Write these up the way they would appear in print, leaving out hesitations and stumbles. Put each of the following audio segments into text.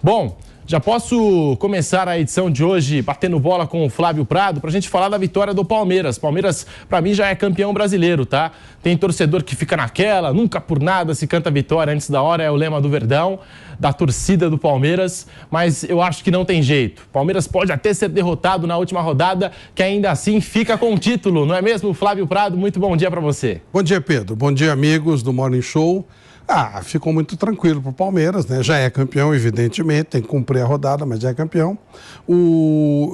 Bom, já posso começar a edição de hoje batendo bola com o Flávio Prado para a gente falar da vitória do Palmeiras. Palmeiras, para mim, já é campeão brasileiro, tá? Tem torcedor que fica naquela, nunca por nada se canta vitória antes da hora, é o lema do Verdão, da torcida do Palmeiras, mas eu acho que não tem jeito. Palmeiras pode até ser derrotado na última rodada, que ainda assim fica com o título, não é mesmo, Flávio Prado? Muito bom dia para você. Bom dia, Pedro. Bom dia, amigos do Morning Show. Ficou muito tranquilo para o Palmeiras, né? Já é campeão, evidentemente, tem que cumprir a rodada, mas já é campeão.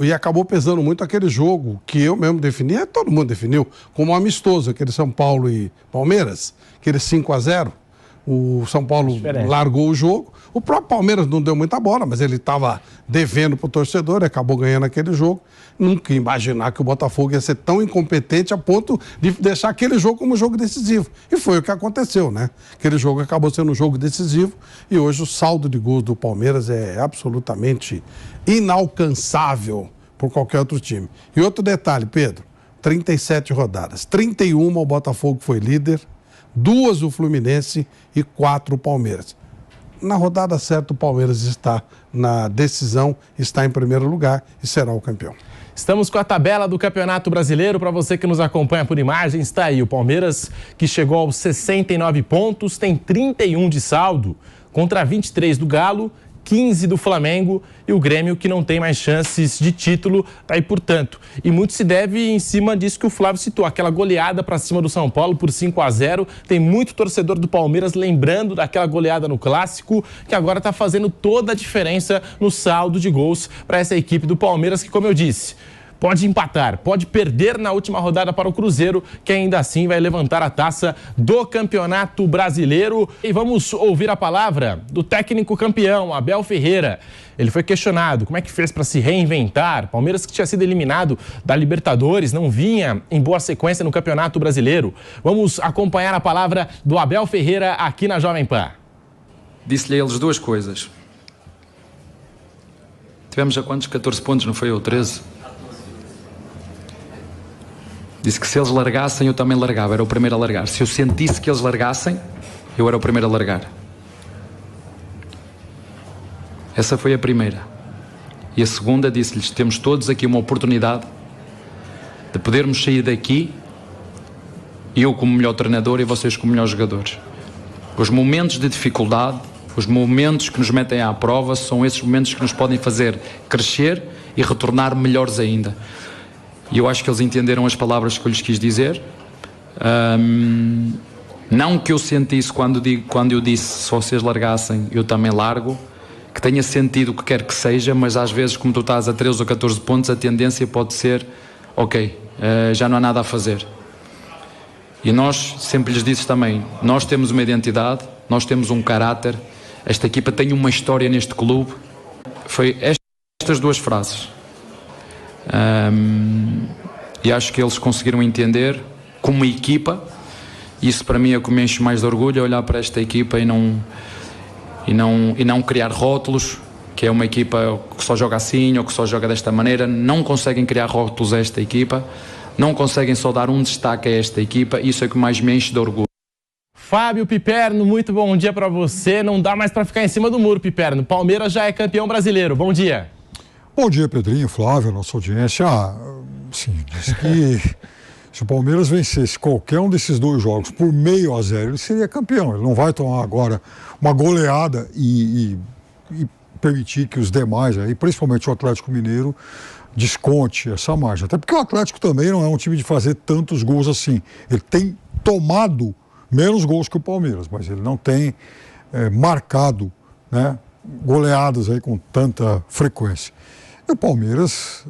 E acabou pesando muito aquele jogo que eu mesmo defini, todo mundo definiu, como amistoso, aquele São Paulo e Palmeiras, aquele 5-0. O São Paulo largou o jogo. O próprio Palmeiras não deu muita bola, mas ele estava devendo para o torcedor e acabou ganhando aquele jogo. Nunca imaginar que o Botafogo ia ser tão incompetente a ponto de deixar aquele jogo como um jogo decisivo. E foi o que aconteceu, né? Aquele jogo acabou sendo um jogo decisivo e hoje o saldo de gols do Palmeiras é absolutamente inalcançável por qualquer outro time. E outro detalhe, Pedro, 37 rodadas, 31 o Botafogo foi líder, 2 o Fluminense e 4 o Palmeiras. Na rodada certa, o Palmeiras está na decisão, está em primeiro lugar e será o campeão. Estamos com a tabela do Campeonato Brasileiro. Para você que nos acompanha por imagens, está aí o Palmeiras, que chegou aos 69 pontos, tem 31 de saldo, contra 23 do Galo, 15 do Flamengo e o Grêmio, que não tem mais chances de título, tá aí, portanto. E muito se deve em cima disso que o Flávio citou, aquela goleada para cima do São Paulo por 5-0. Tem muito torcedor do Palmeiras lembrando daquela goleada no Clássico, que agora está fazendo toda a diferença no saldo de gols para essa equipe do Palmeiras, que, como eu disse, pode empatar, pode perder na última rodada para o Cruzeiro, que ainda assim vai levantar a taça do Campeonato Brasileiro. E vamos ouvir a palavra do técnico campeão, Abel Ferreira. Ele foi questionado como é que fez para se reinventar. Palmeiras, que tinha sido eliminado da Libertadores, não vinha em boa sequência no Campeonato Brasileiro. Vamos acompanhar a palavra do Abel Ferreira aqui na Jovem Pan. Disse-lhe a eles duas coisas. Tivemos a quantos? 14 pontos, não foi? Ou 13? Disse que se eles largassem, eu também largava, era o primeiro a largar. Se eu sentisse que eles largassem, eu era o primeiro a largar. Essa foi a primeira. E a segunda, disse-lhes, temos todos aqui uma oportunidade de podermos sair daqui, eu como melhor treinador e vocês como melhores jogadores. Os momentos de dificuldade, os momentos que nos metem à prova, são esses momentos que nos podem fazer crescer e retornar melhores ainda. E eu acho que eles entenderam as palavras que eu lhes quis dizer. Não que eu sentisse quando eu disse, se vocês largassem, eu também largo, que tenha sentido o que quer que seja, mas às vezes, como tu estás a 13 ou 14 pontos, a tendência pode ser, já não há nada a fazer. E nós, sempre lhes disse também, nós temos uma identidade, nós temos um caráter, esta equipa tem uma história neste clube. Foi estas duas frases. E acho que eles conseguiram entender como equipa. Isso para mim é o que me enche mais de orgulho, é olhar para esta equipa e não criar rótulos, que é uma equipa que só joga assim ou que só joga desta maneira. Não conseguem criar rótulos a esta equipa, não conseguem só dar um destaque a esta equipa. Isso é o que mais me enche de orgulho. Fábio Piperno, muito bom dia para você. Não dá mais para ficar em cima do muro, Piperno. Palmeiras já é campeão brasileiro. Bom dia. Bom dia, Pedrinho, Flávio, nossa audiência. Sim, diz que se o Palmeiras vencesse qualquer um desses dois jogos por 0,5-0, ele seria campeão. Ele não vai tomar agora uma goleada e permitir que os demais, aí, principalmente o Atlético Mineiro, desconte essa margem. Até porque o Atlético também não é um time de fazer tantos gols assim. Ele tem tomado menos gols que o Palmeiras, mas ele não tem marcado, né, goleadas aí com tanta frequência. E o Palmeiras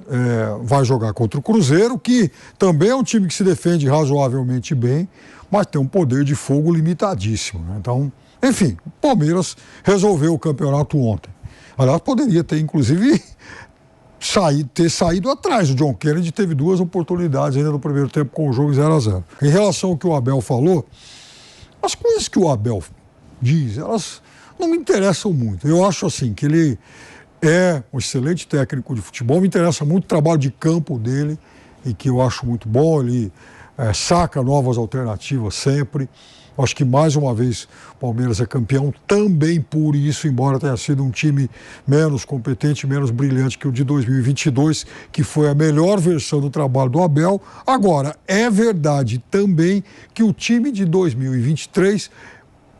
vai jogar contra o Cruzeiro, que também é um time que se defende razoavelmente bem, mas tem um poder de fogo limitadíssimo, né? Então, enfim, o Palmeiras resolveu o campeonato ontem. Aliás, poderia ter, inclusive, ter saído atrás. O John Kennedy teve 2 oportunidades ainda no primeiro tempo com o jogo 0-0. Em relação ao que o Abel falou, as coisas que o Abel diz, elas não me interessam muito. Eu acho assim que ele é um excelente técnico de futebol, me interessa muito o trabalho de campo dele, e que eu acho muito bom. Ele saca novas alternativas sempre. Acho que mais uma vez o Palmeiras é campeão também por isso, embora tenha sido um time menos competente, menos brilhante que o de 2022, que foi a melhor versão do trabalho do Abel. Agora, é verdade também que o time de 2023,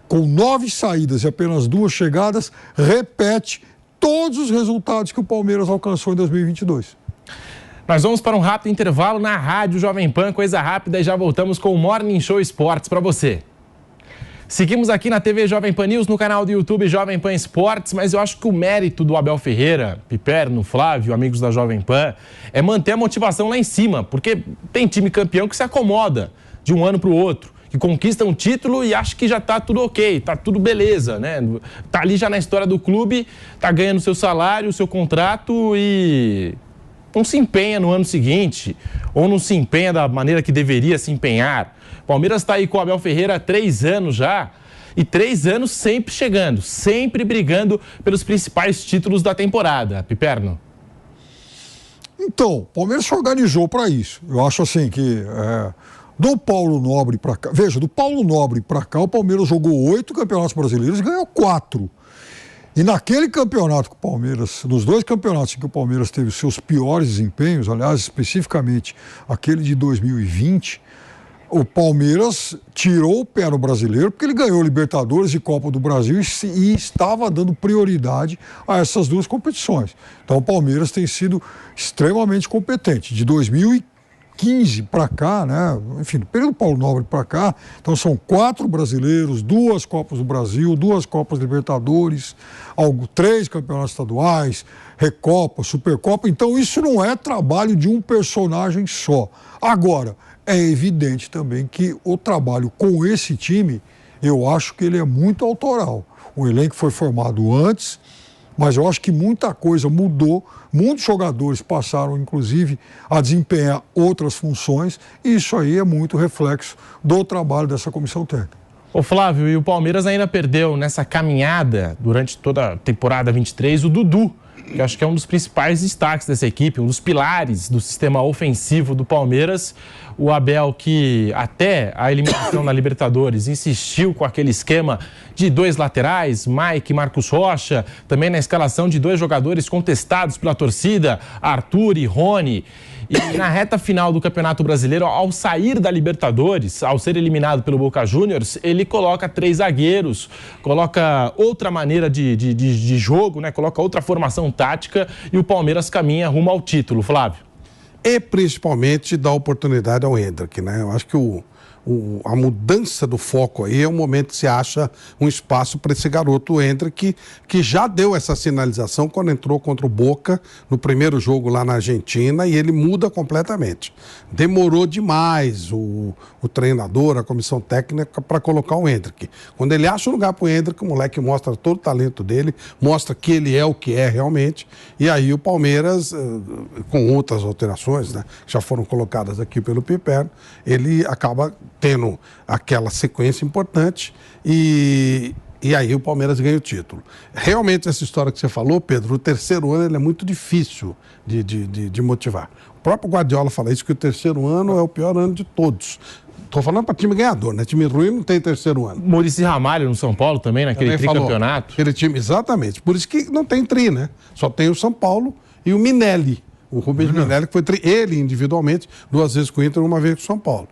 com 9 saídas e apenas 2 chegadas, repete todos os resultados que o Palmeiras alcançou em 2022. Nós vamos para um rápido intervalo na Rádio Jovem Pan, coisa rápida, e já voltamos com o Morning Show Esportes para você. Seguimos aqui na TV Jovem Pan News, no canal do YouTube Jovem Pan Esportes, mas eu acho que o mérito do Abel Ferreira, Piperno, Flávio, amigos da Jovem Pan, é manter a motivação lá em cima, porque tem time campeão que se acomoda de um ano para o outro, que conquista um título e acha que já está tudo ok, está tudo beleza, né? Está ali já na história do clube, está ganhando seu salário, seu contrato e não se empenha no ano seguinte, ou não se empenha da maneira que deveria se empenhar. Palmeiras está aí com o Abel Ferreira há 3 anos já, e 3 anos sempre chegando, sempre brigando pelos principais títulos da temporada. Piperno. Então, o Palmeiras se organizou para isso. Eu acho assim que do Paulo Nobre para cá, veja, do Paulo Nobre para cá, o Palmeiras jogou 8 campeonatos brasileiros e ganhou 4. E naquele campeonato que o Palmeiras, nos 2 campeonatos em que o Palmeiras teve os seus piores desempenhos, aliás, especificamente aquele de 2020, o Palmeiras tirou o pé no Brasileiro porque ele ganhou Libertadores e Copa do Brasil e estava dando prioridade a essas 2 competições. Então o Palmeiras tem sido extremamente competente. De 2015 para cá, né? Enfim, do período Paulo Nobre para cá, então são 4 brasileiros, 2 Copas do Brasil, 2 Copas Libertadores, 3 campeonatos estaduais, Recopa, Supercopa. Então isso não é trabalho de um personagem só. Agora, é evidente também que o trabalho com esse time, eu acho que ele é muito autoral. O elenco foi formado antes, mas eu acho que muita coisa mudou. Muitos jogadores passaram, inclusive, a desempenhar outras funções, e isso aí é muito reflexo do trabalho dessa comissão técnica. Ô Flávio, e o Palmeiras ainda perdeu nessa caminhada, durante toda a temporada 23, o Dudu, que acho que é um dos principais destaques dessa equipe, um dos pilares do sistema ofensivo do Palmeiras. O Abel, que até a eliminação na Libertadores insistiu com aquele esquema de 2 laterais, Mike e Marcos Rocha, também na escalação de 2 jogadores contestados pela torcida, Arthur e Rony. E na reta final do Campeonato Brasileiro, ao sair da Libertadores, ao ser eliminado pelo Boca Juniors, ele coloca 3 zagueiros, coloca outra maneira de jogo, né? Coloca outra formação tática, e o Palmeiras caminha rumo ao título, Flávio. E principalmente dá oportunidade ao Endrick, né? Eu acho que a mudança do foco aí é o momento que se acha um espaço para esse garoto, o Endrick, que já deu essa sinalização quando entrou contra o Boca no primeiro jogo lá na Argentina, e ele muda completamente. Demorou demais o treinador, a comissão técnica, para colocar o Endrick. Quando ele acha um lugar para o Endrick, o moleque mostra todo o talento dele, mostra que ele é o que é realmente, e aí o Palmeiras, com outras alterações, né, já foram colocadas aqui pelo Piperno, ele acaba tendo aquela sequência importante e aí o Palmeiras ganha o título. Realmente essa história que você falou, Pedro, o 3º ano ele é muito difícil de motivar. O próprio Guardiola fala isso, que o 3º ano é o pior ano de todos. Estou falando para time ganhador, né? Time ruim não tem 3º ano. Muricy Ramalho no São Paulo também, naquele tricampeonato. Aquele time, exatamente. Por isso que não tem tri, né? Só tem o São Paulo e o Minelli. O Rubens Minelli, que foi ele individualmente, 2 vezes com o Inter, 1 vez com o São Paulo.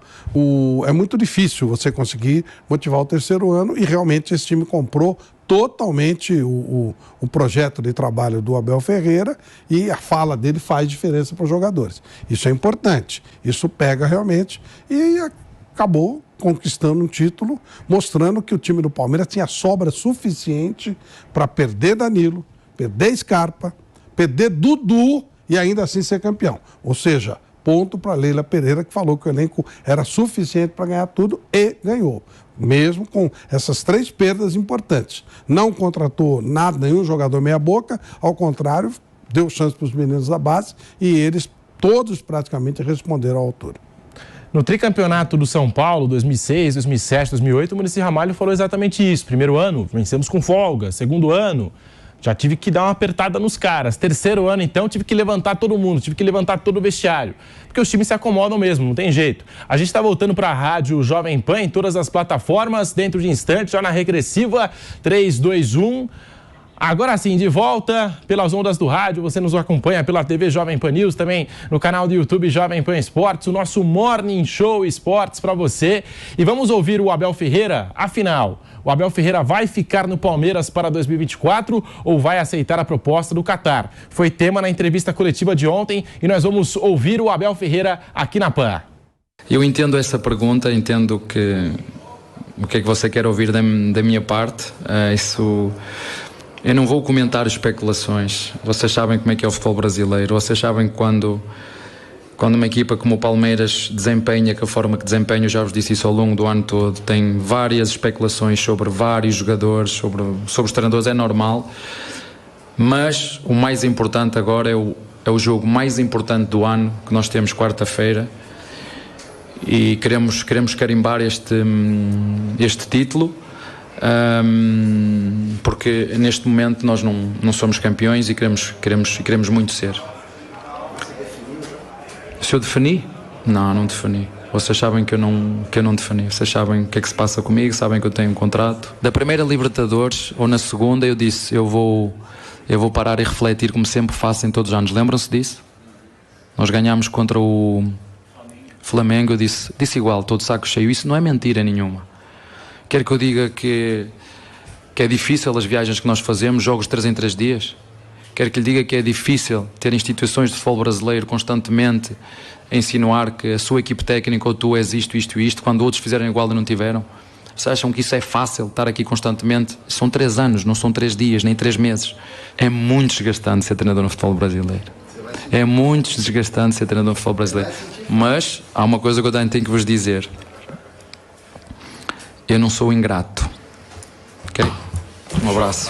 É muito difícil você conseguir motivar o 3º ano, e realmente esse time comprou totalmente o projeto de trabalho do Abel Ferreira, e a fala dele faz diferença para os jogadores. Isso é importante, isso pega realmente, e acabou conquistando um título, mostrando que o time do Palmeiras tinha sobra suficiente para perder Danilo, perder Scarpa, perder Dudu, e ainda assim ser campeão. Ou seja, ponto para Leila Pereira, que falou que o elenco era suficiente para ganhar tudo, e ganhou. Mesmo com essas 3 perdas importantes. Não contratou nenhum jogador meia boca, ao contrário, deu chance para os meninos da base, e eles todos praticamente responderam à altura. No tricampeonato do São Paulo, 2006, 2007, 2008, o Muricy Ramalho falou exatamente isso. Primeiro ano, vencemos com folga. Segundo ano, Já tive que dar uma apertada nos caras. Terceiro ano, então, tive que levantar todo mundo, tive que levantar todo o vestiário. Porque os times se acomodam mesmo, não tem jeito. A gente está voltando para a rádio Jovem Pan em todas as plataformas, dentro de instantes, já na regressiva 3, 2, 1... Agora sim, de volta pelas ondas do rádio, você nos acompanha pela TV Jovem Pan News, também no canal do YouTube Jovem Pan Esportes, o nosso Morning Show Esportes para você. E vamos ouvir o Abel Ferreira, afinal, o Abel Ferreira vai ficar no Palmeiras para 2024 ou vai aceitar a proposta do Qatar? Foi tema na entrevista coletiva de ontem e nós vamos ouvir o Abel Ferreira aqui na PAN. Eu entendo essa pergunta, entendo que o que é que você quer ouvir da minha parte, isso... Eu não vou comentar especulações. Vocês sabem como é que é o futebol brasileiro. Vocês sabem que quando uma equipa como o Palmeiras desempenha que a forma que desempenha, eu já vos disse isso ao longo do ano todo, tem várias especulações sobre vários jogadores, sobre os treinadores, é normal. Mas o mais importante agora é o jogo mais importante do ano, que nós temos quarta-feira. E queremos carimbar este título. Porque neste momento nós não somos campeões e queremos muito ser. Se eu defini? Não defini. Vocês sabem que eu não defini. Vocês sabem o que é que se passa comigo, sabem que eu tenho um contrato. Da primeira Libertadores ou na segunda eu disse, eu vou parar e refletir como sempre faço em todos os anos. Lembram-se disso? Nós ganhámos contra o Flamengo, eu disse igual, todo saco cheio. Isso não é mentira nenhuma. Quer que eu diga que é difícil as viagens que nós fazemos, jogos 3 em 3 dias? Quer que lhe diga que é difícil ter instituições de futebol brasileiro constantemente a insinuar que a sua equipe técnica ou tu és isto, quando outros fizeram igual e não tiveram? Vocês acham que isso é fácil, estar aqui constantemente? São 3 anos, não são 3 dias, nem 3 meses. É muito desgastante ser treinador no futebol brasileiro. É muito desgastante ser treinador no futebol brasileiro. Mas há uma coisa que eu tenho que vos dizer. Eu não sou ingrato. Ok? Um abraço.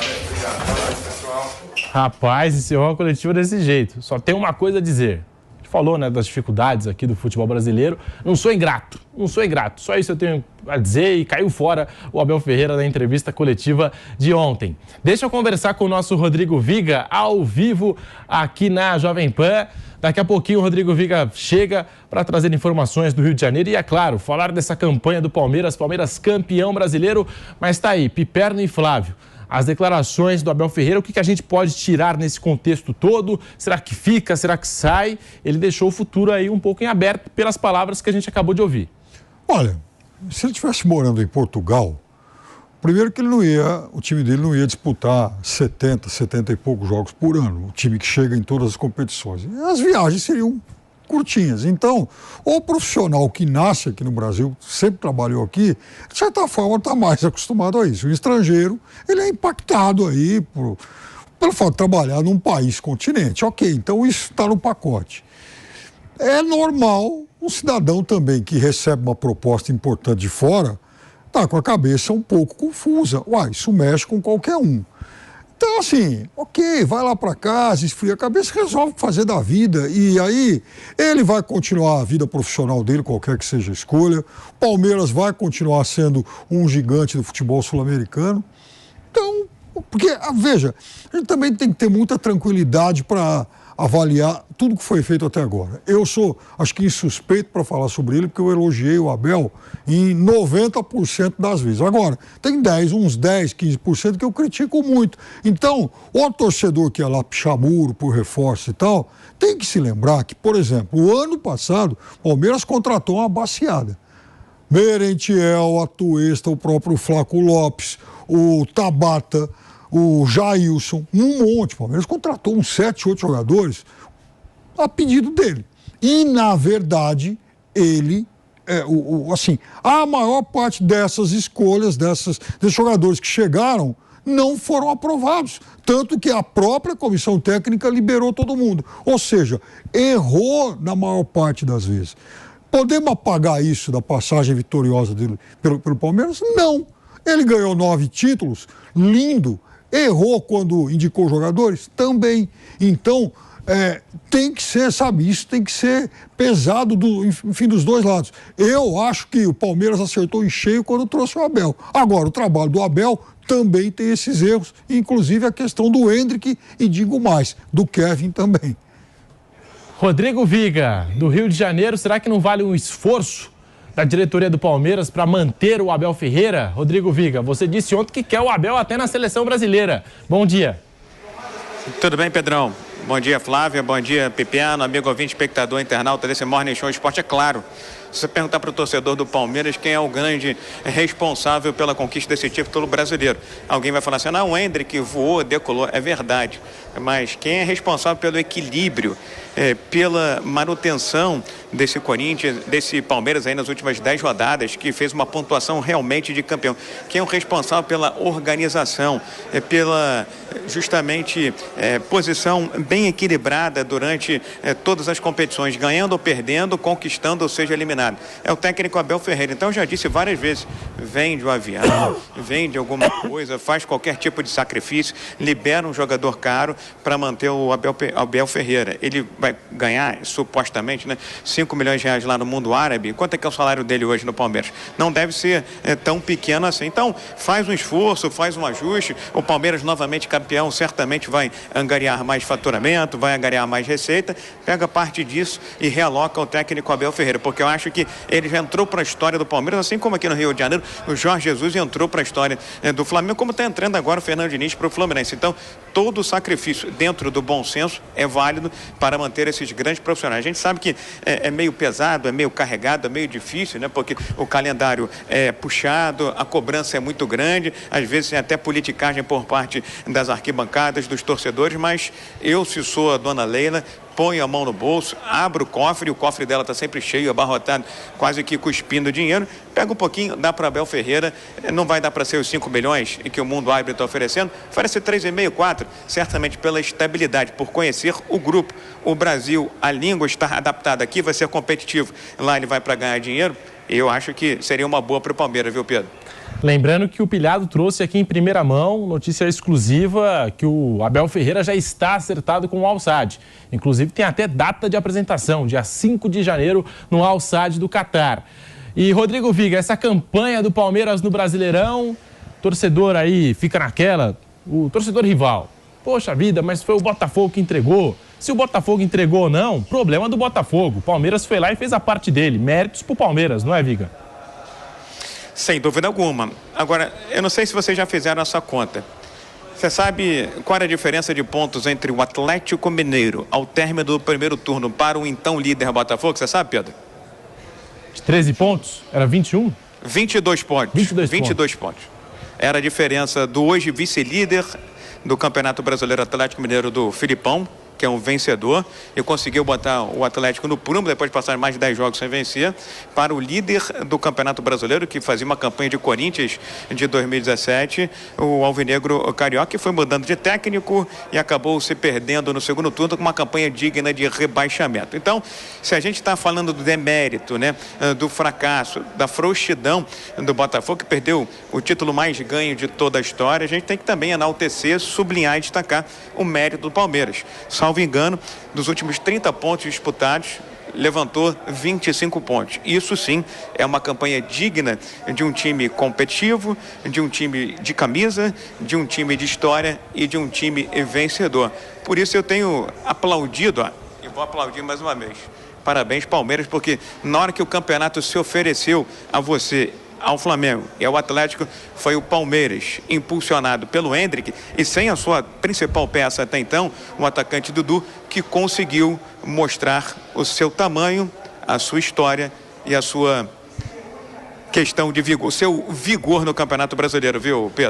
Rapaz, encerrou a coletiva desse jeito. Só tem uma coisa a dizer. A gente falou, né, das dificuldades aqui do futebol brasileiro. Não sou ingrato. Só isso eu tenho a dizer e caiu fora o Abel Ferreira da entrevista coletiva de ontem. Deixa eu conversar com o nosso Rodrigo Viga ao vivo aqui na Jovem Pan. Daqui a pouquinho o Rodrigo Viga chega para trazer informações do Rio de Janeiro e, é claro, falar dessa campanha do Palmeiras campeão brasileiro. Mas tá aí, Piperno e Flávio. As declarações do Abel Ferreira, o que a gente pode tirar nesse contexto todo? Será que fica? Será que sai? Ele deixou o futuro aí um pouco em aberto pelas palavras que a gente acabou de ouvir. Olha, se ele estivesse morando em Portugal, primeiro que o time dele não ia disputar 70 e poucos jogos por ano, o time que chega em todas as competições. As viagens seriam curtinhas. Então, o profissional que nasce aqui no Brasil, sempre trabalhou aqui, de certa forma está mais acostumado a isso. O estrangeiro, ele é impactado aí pelo fato de trabalhar num país continente. Ok, então isso está no pacote. É normal um cidadão também que recebe uma proposta importante de fora tá com a cabeça um pouco confusa. Isso mexe com qualquer um. Então, assim, ok, vai lá para casa, esfria a cabeça, resolve fazer da vida. E aí, ele vai continuar a vida profissional dele, qualquer que seja a escolha. O Palmeiras vai continuar sendo um gigante do futebol sul-americano. Então, porque, veja, a gente também tem que ter muita tranquilidade para avaliar tudo que foi feito até agora. Eu sou, acho que, insuspeito para falar sobre ele, porque eu elogiei o Abel em 90% das vezes. Agora, tem uns 10, 15% que eu critico muito. Então, o torcedor que é lá pichar muro por reforço e tal, tem que se lembrar que, por exemplo, o ano passado, o Palmeiras contratou uma baciada. Merentiel, Atuesta, o próprio Flaco Lopes, o Tabata, o Jailson, um monte. O Palmeiras contratou uns 7, 8 jogadores a pedido dele. E, na verdade, ele, a maior parte dessas escolhas, desses jogadores que chegaram, não foram aprovados. Tanto que a própria comissão técnica liberou todo mundo. Ou seja, errou na maior parte das vezes. Podemos apagar isso da passagem vitoriosa dele pelo Palmeiras? Não. Ele ganhou 9 títulos, lindo. Errou quando indicou jogadores? Também. Então, tem que ser, isso tem que ser pesado, dos dois lados. Eu acho que o Palmeiras acertou em cheio quando trouxe o Abel. Agora, o trabalho do Abel também tem esses erros, inclusive a questão do Endrick e, digo mais, do Kevin também. Rodrigo Viga, do Rio de Janeiro, será que não vale um esforço da diretoria do Palmeiras para manter o Abel Ferreira? Rodrigo Viga, você disse ontem que quer o Abel até na seleção brasileira. Bom dia. Tudo bem, Pedrão? Bom dia, Flávia. Bom dia, Pipiano, amigo ouvinte, espectador, internauta desse Morning Show Esporte. É claro, se você perguntar para o torcedor do Palmeiras quem é o grande responsável pela conquista desse título brasileiro, alguém vai falar assim, não, o Endrick voou, decolou. É verdade, mas quem é responsável pelo equilíbrio, pela manutenção desse Corinthians, desse Palmeiras aí nas últimas 10 rodadas, que fez uma pontuação realmente de campeão? Quem é o responsável pela organização, pela justamente posição bem equilibrada durante todas as competições, ganhando ou perdendo, conquistando ou seja eliminado? É o técnico Abel Ferreira. Então, eu já disse várias vezes, vende o avião, vende alguma coisa, faz qualquer tipo de sacrifício, libera um jogador caro para manter o Abel Ferreira. Ele vai ganhar, supostamente, 5 milhões de reais lá no mundo árabe. Quanto é que é o salário dele hoje no Palmeiras? Não deve ser tão pequeno assim. Então, faz um esforço, faz um ajuste. O Palmeiras, novamente campeão, certamente vai angariar mais faturamento, vai angariar mais receita. Pega parte disso e realoca o técnico Abel Ferreira, porque eu acho que ele já entrou para a história do Palmeiras, assim como aqui no Rio de Janeiro, o Jorge Jesus entrou para a história do Flamengo, como está entrando agora o Fernando Diniz para o Fluminense. Então, todo o sacrifício dentro do bom senso é válido para manter esses grandes profissionais. A gente sabe que é meio pesado, é meio carregado, é meio difícil, porque o calendário é puxado, a cobrança é muito grande, às vezes tem até politicagem por parte das arquibancadas, dos torcedores, mas eu, se sou a dona Leila, ponho a mão no bolso, abro o cofre dela está sempre cheio, abarrotado, quase que cuspindo dinheiro, pega um pouquinho, dá para Abel Ferreira, não vai dar para ser os 5 milhões que o mundo árabe está oferecendo, oferece 3,5, 4, certamente pela estabilidade, por conhecer o grupo. O Brasil, a língua está adaptada aqui, vai ser competitivo, lá ele vai para ganhar dinheiro, eu acho que seria uma boa para o Palmeiras, viu, Pedro? Lembrando que o Pilhado trouxe aqui em primeira mão, notícia exclusiva, que o Abel Ferreira já está acertado com o Al Sadd. Inclusive tem até data de apresentação, dia 5 de janeiro, no Al Sadd do Catar. E Rodrigo Viga, essa campanha do Palmeiras no Brasileirão, torcedor aí fica naquela, o torcedor rival. Poxa vida, mas foi o Botafogo que entregou. Se o Botafogo entregou ou não, problema do Botafogo. O Palmeiras foi lá e fez a parte dele. Méritos pro Palmeiras, não é, Viga? Sem dúvida alguma. Agora, eu não sei se vocês já fizeram essa conta. Você sabe qual era a diferença de pontos entre o Atlético Mineiro ao término do primeiro turno para o então líder Botafogo? Você sabe, Pedro? De 13 pontos? Era 21? 22 pontos. 22 pontos. Era a diferença do hoje vice-líder do Campeonato Brasileiro Atlético Mineiro do Filipão, que é um vencedor, e conseguiu botar o Atlético no prumo, depois de passar mais de 10 jogos sem vencer, para o líder do Campeonato Brasileiro, que fazia uma campanha de Corinthians de 2017, o Alvinegro Carioca, que foi mudando de técnico e acabou se perdendo no segundo turno com uma campanha digna de rebaixamento. Então, se a gente está falando do demérito, do fracasso, da frouxidão do Botafogo, que perdeu o título mais ganho de toda a história, a gente tem que também enaltecer, sublinhar e destacar o mérito do Palmeiras. Salvo engano, dos últimos 30 pontos disputados, levantou 25 pontos. Isso sim é uma campanha digna de um time competitivo, de um time de camisa, de um time de história e de um time vencedor. Por isso eu tenho aplaudido, e vou aplaudir mais uma vez. Parabéns, Palmeiras, porque na hora que o campeonato se ofereceu a você, ao Flamengo e ao Atlético, foi o Palmeiras, impulsionado pelo Endrick e sem a sua principal peça até então, o atacante Dudu, que conseguiu mostrar o seu tamanho, a sua história e a sua questão de vigor, o seu vigor no Campeonato Brasileiro, viu, Pedro?